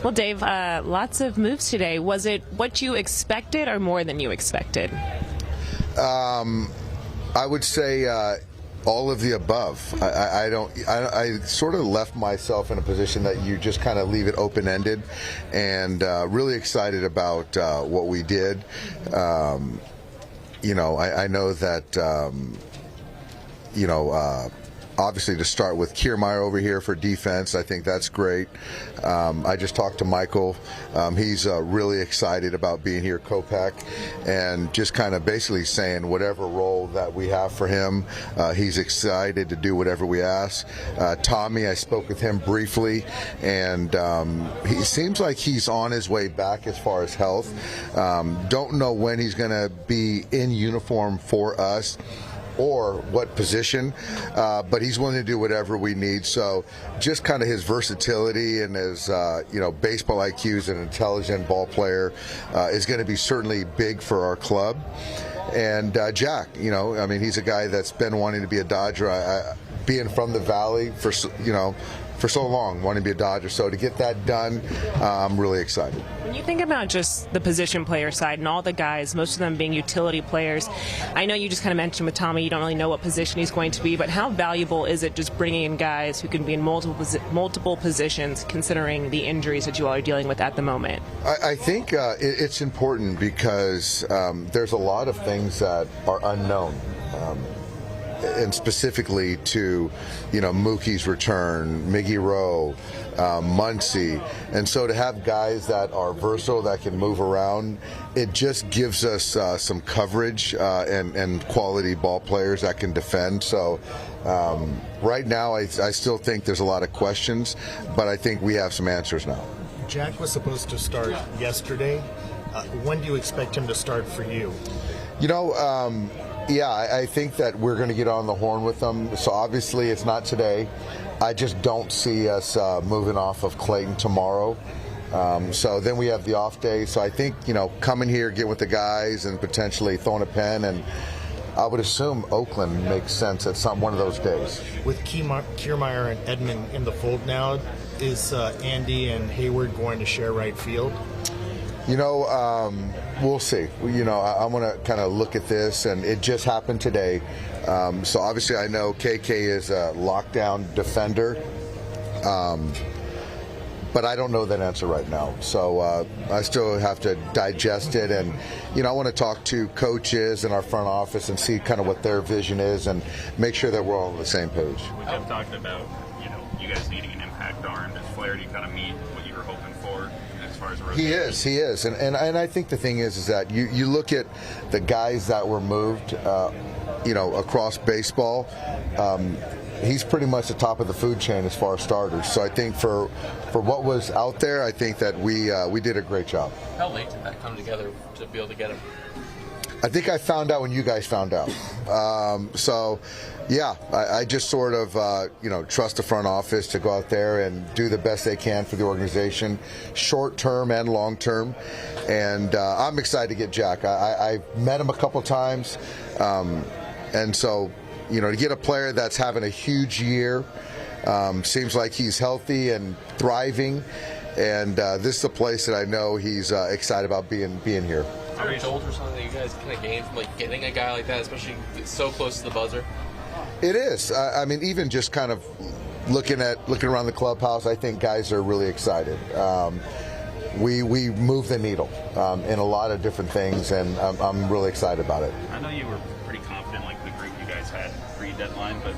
Well, Dave, lots of moves today. Was it what you expected or more than you expected? I would say all of the above. I sort of left myself in a position that you just kind of leave it open-ended, and really excited about what we did. I know that obviously to start with Kiermaier over here for defense, I think that's great. I just talked to Michael. He's really excited about being here, Kopech, and just kind of basically saying whatever role that we have for him, he's excited to do whatever we ask. Tommy, I spoke with him briefly, and he seems like he's on his way back as far as health. Don't know when he's going to be in uniform for us or what position, but he's willing to do whatever we need. So just kind of his versatility and his baseball IQ as an intelligent ball player is going to be certainly big for our club. And Jack, he's a guy that's been wanting to be a Dodger, being from the Valley for so long, wanting to be a Dodger. So to get that done, I'm really excited. When you think about just the position player side and all the guys, most of them being utility players, I know you just kind of mentioned with Tommy you don't really know what position he's going to be, but how valuable is it just bringing in guys who can be in multiple positions considering the injuries that you all are dealing with at the moment? I think it's important because there's a lot of things that are unknown. And specifically to, Mookie's return, Miggy Rowe, Muncy. And so to have guys that are versatile, that can move around, it just gives us some coverage and quality ball players that can defend. So right now I still think there's a lot of questions, but I think we have some answers now. Jack was supposed to start yesterday. When do you expect him to start for you? Yeah, I think that we're going to get on the horn with them. So obviously it's not today. I just don't see us moving off of Clayton tomorrow. So then we have the off day. So I think, coming here, get with the guys and potentially throwing a pen. And I would assume Oakland makes sense at one of those days. With Kiermaier and Edman in the fold now, is Andy and Hayward going to share right field? We'll see. I want to kind of look at this, and it just happened today. So obviously I know KK is a lockdown defender, but I don't know that answer right now. So I still have to digest it, and I want to talk to coaches in our front office and see kind of what their vision is and make sure that we're all on the same page. We kept talking about you guys needing an impact arm. Does Flaherty kind of meet what you were hoping for? He is, and I think the thing is that you look at the guys that were moved, across baseball. He's pretty much the top of the food chain as far as starters. So I think for what was out there, I think that we did a great job. How late did that come together to be able to get him? I think I found out when you guys found out. I just sort of, trust the front office to go out there and do the best they can for the organization, short term and long term. And I'm excited to get Jack. I met him a couple times. And so, to get a player that's having a huge year, seems like he's healthy and thriving. And this is a place that I know he's excited about being here. Is there a jolt or something that you guys kind of gained from getting a guy like that, especially so close to the buzzer? It is. Even just kind of looking around the clubhouse, I think guys are really excited. We move the needle in a lot of different things, and I'm really excited about it. I know you were pretty confident, the group you guys had pre-deadline, but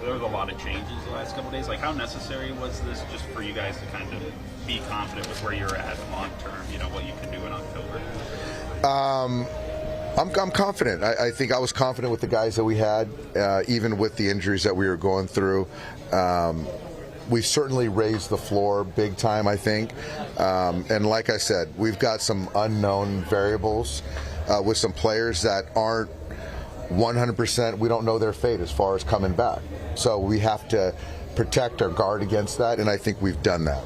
there was a lot of changes the last couple of days. How necessary was this just for you guys to kind of be confident with where you're at long term? What you can do in October. I'm confident. I think I was confident with the guys that we had, even with the injuries that we were going through. We've certainly raised the floor big time, I think. And like I said, we've got some unknown variables with some players that aren't 100%. We don't know their fate as far as coming back. So we have to protect our guard against that, and I think we've done that.